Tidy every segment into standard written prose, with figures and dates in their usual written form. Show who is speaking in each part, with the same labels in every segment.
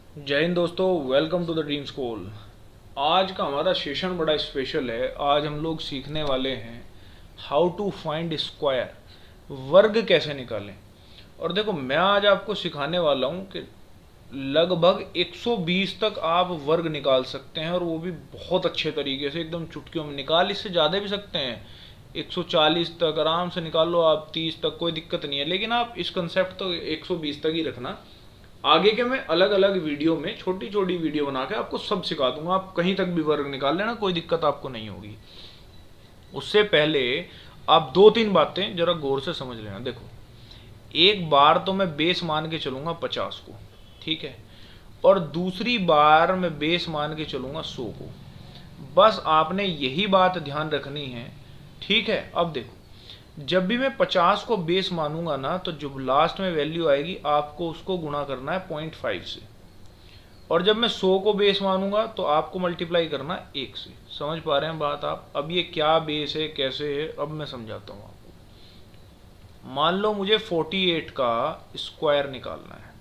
Speaker 1: जय हिंद दोस्तों, welcome to the dream school. आज का हमारा सेशन बड़ा स्पेशल है। आज हम लोग सीखने वाले हैं हाउ टू फाइंड स्क्वायर, वर्ग कैसे निकालें। और देखो, मैं आज आपको सिखाने वाला हूँ कि लगभग 120 तक आप वर्ग निकाल सकते हैं, और वो भी बहुत अच्छे तरीके से, एकदम चुटकियों में निकाल। इससे ज़्यादा भी सकते हैं, 140 तक आराम से निकाल लो आप, 30 तक कोई दिक्कत नहीं है। लेकिन आप इस कंसेप्ट तो 120 तक ही रखना। आगे के मैं अलग अलग वीडियो में छोटी छोटी वीडियो बना के आपको सब सिखा दूंगा। आप कहीं तक भी वर्ग निकाल लेना, कोई दिक्कत आपको नहीं होगी। उससे पहले आप दो तीन बातें जरा गौर से समझ लेना। देखो, एक बार तो मैं बेस मान के चलूंगा 50 को, ठीक है, और दूसरी बार मैं बेस मान के चलूंगा 100 को। बस आपने यही बात ध्यान रखनी है, ठीक है। अब देखो, जब भी मैं 50 को बेस मानूंगा ना, तो जो लास्ट में वैल्यू आएगी आपको उसको गुणा करना है 0.5 से। और जब मैं 100 को बेस मानूंगा तो आपको मल्टीप्लाई करना है 1 से। समझ पा रहे हैं बात आप? अब ये क्या बेस है, कैसे है, अब मैं समझाता हूँ आपको। मान लो मुझे 48 का स्क्वायर निकालना है।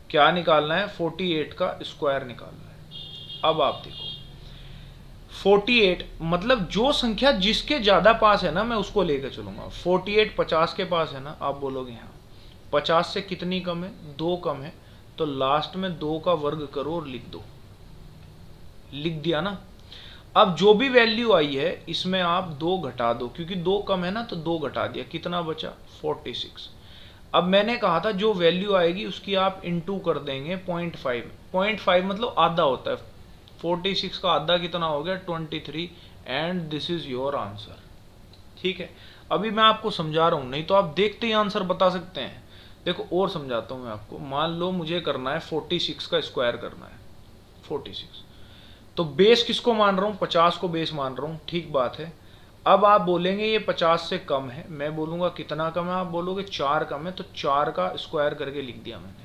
Speaker 1: क्या निकालना है? 48 का स्क्वायर निकालना है। अब आप देखो, 48 मतलब जो संख्या जिसके ज्यादा पास है ना, मैं उसको लेकर चलूंगा। 48 50 के पास है ना, आप बोलोगे हाँ। 50 से कितनी कम है? 2 कम है। तो लास्ट में 2 का वर्ग करो और लिख दो। लिख दिया ना। अब जो भी वैल्यू आई है इसमें आप 2 घटा दो, क्योंकि 2 कम है ना, तो 2 घटा दिया, कितना बचा? 46। अब मैंने कहा था जो वैल्यू आएगी उसकी आप इंटू कर देंगे 0.5। 0.5 मतलब आधा होता है। 46 का आधा कितना हो गया? 23। And this is your answer. ठीक है। अभी मैं आपको समझा रहा हूं, नहीं तो आप देखते ही आंसर बता सकते हैं। देखो और समझाता हूं मैं आपको। मान लो मुझे करना है 46 का स्क्वायर करना है। 46 तो बेस किसको मान रहा हूं? 50 को बेस मान रहा हूं, ठीक बात है। अब आप बोलेंगे ये 50 से कम है। मैं बोलूंगा कितना कम है? आप बोलोगे 4 कम है। तो 4 का स्क्वायर करके लिख दिया मैंने।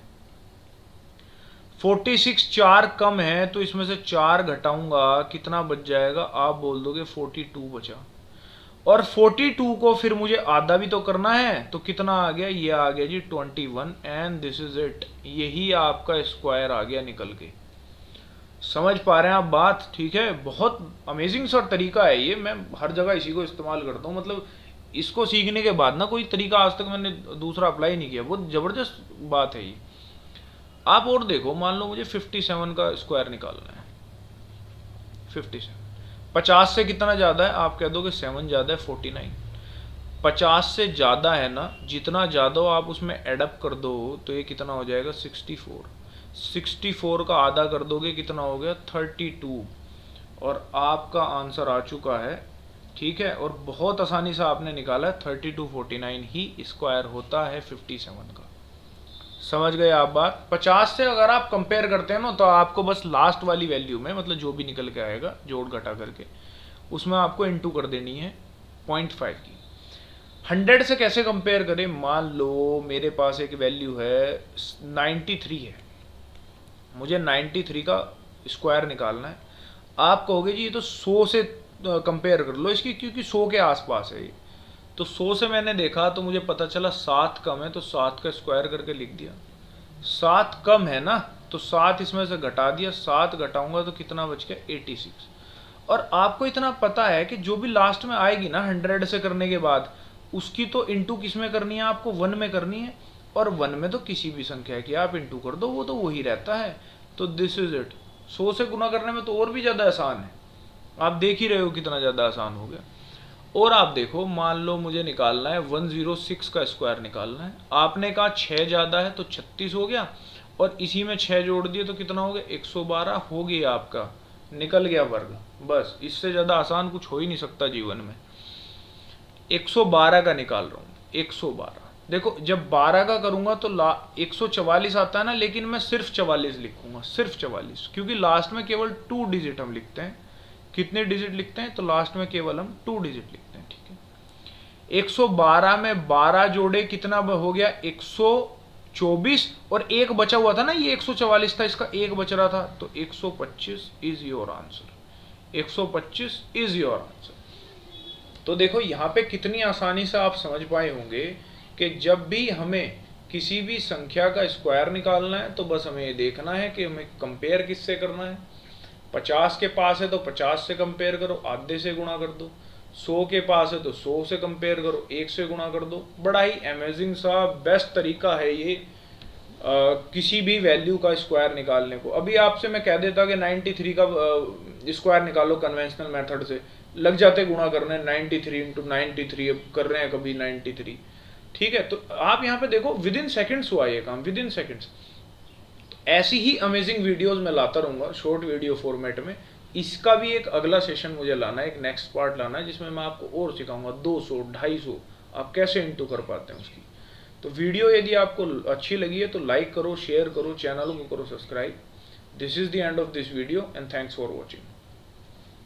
Speaker 1: 46 4 कम है, तो इसमें से 4 घटाऊंगा, कितना बच जाएगा? आप बोल दोगे 42 बचा। और 42 को फिर मुझे आधा भी तो करना है, तो कितना आ गया? ये आ गया जी 21। And this is it. यही आपका स्क्वायर आ गया निकल के। समझ पा रहे हैं आप बात? ठीक है। बहुत अमेजिंग सा तरीका है ये। मैं हर जगह इसी को इस्तेमाल करता हूँ। मतलब इसको सीखने के बाद ना कोई तरीका आज तक मैंने दूसरा अप्लाई नहीं किया। बहुत जबरदस्त बात है ये। आप और देखो, मान लो मुझे 57 का स्क्वायर निकालना है। 57 50 से कितना ज्यादा है? आप कह दोगे 7 ज्यादा है, 49। 50 से ज्यादा है ना, जितना ज्यादा आप उसमें एडअप कर दो तो ये कितना हो जाएगा? 64। 64 का आधा कर दोगे, कितना हो गया? 32। और आपका आंसर आ चुका है। ठीक है। और बहुत आसानी से आपने निकाला है। 3249 ही स्क्वायर होता है 57 का। समझ गए आप बात? 50 से अगर आप कंपेयर करते हैं ना, तो आपको बस लास्ट वाली वैल्यू में, मतलब जो भी निकल के आएगा जोड़ घटा करके, उसमें आपको इंटू कर देनी है 0.5 की। 100 से कैसे कंपेयर करें? मान लो मेरे पास एक वैल्यू है 93 है। मुझे 93 का स्क्वायर निकालना है। आप कहोगे जी ये तो 100 से कंपेयर कर लो इसकी, क्योंकि 100 के आसपास है ये। तो 100 से मैंने देखा तो मुझे पता चला 7 कम है, तो 7 का स्क्वायर करके लिख दिया। 7 कम है ना, तो 7 इसमें से घटा दिया। 7 घटाऊंगा तो कितना बच गया? 86। और आपको इतना पता है कि जो भी लास्ट में आएगी ना 100 से करने के बाद, उसकी तो इंटू किस में करनी है? आपको 1 में करनी है। और 1 में तो किसी भी संख्या की आप इंटू कर दो, वो तो वही रहता है। तो दिस इज इट। 100 से गुना करने में तो और भी ज्यादा आसान है। आप देख ही रहे हो कितना ज्यादा आसान हो गया। और आप देखो, मान लो मुझे निकालना है 106 का स्क्वायर निकालना है। आपने कहा 6 ज्यादा है, तो 36 हो गया। और इसी में 6 जोड़ दिए तो कितना हो गया? 112 हो गया आपका, निकल गया वर्ग। बस इससे ज्यादा आसान कुछ हो ही नहीं सकता जीवन में। 112 का निकाल रहा हूं। 112 देखो, जब 12 का करूंगा तो 144 आता है ना, लेकिन मैं सिर्फ 44 लिखूंगा, सिर्फ 44, क्योंकि लास्ट में केवल 2 डिजिट हम लिखते हैं। कितने डिजिट लिखते हैं? तो लास्ट में केवल हम 2 डिजिट लिखते हैं। ठीक है। 112 में 12 जोड़े, कितना हो गया? 124। और एक बचा हुआ था ना, ये 144 था, इसका एक बच रहा था, तो 125 is your answer. 125 is your answer. तो देखो यहां पे कितनी आसानी से आप समझ पाए होंगे कि जब भी हमें किसी भी संख्या का स्क्वायर निकालना है तो बस हमें ये देखना है कि हमें कंपेयर किससे करना है। 50 के पास है तो 50 से कंपेयर करो, आधे से गुणा कर दो। 100 के पास है तो 100 से कंपेयर करो, 1 से गुणा कर दो। बड़ा ही अमेजिंग सा बेस्ट तरीका है ये किसी भी वैल्यू का स्क्वायर निकालने को। अभी आपसे मैं कह देता कि 93 का स्क्वायर निकालो कन्वेंशनल मेथड से, लग जाते गुणा करने 93 इंटू 93, अब कर रहे हैं कभी 93। ठीक है, तो आप यहाँ पे देखो विद इन सेकेंड्स हुआ ये काम, विद इन सेकेंड्स। ऐसी ही अमेजिंग वीडियोस मैं लाता रहूँगा शॉर्ट वीडियो फॉर्मेट में। इसका भी एक अगला सेशन मुझे लाना है, एक नेक्स्ट पार्ट लाना है, जिसमें मैं आपको और सिखाऊंगा 200 250 आप कैसे इंटू कर पाते हैं उसकी। तो वीडियो यदि आपको अच्छी लगी है तो लाइक करो, शेयर करो, चैनल को करो subscribe. This is the end of this video and thanks for watching.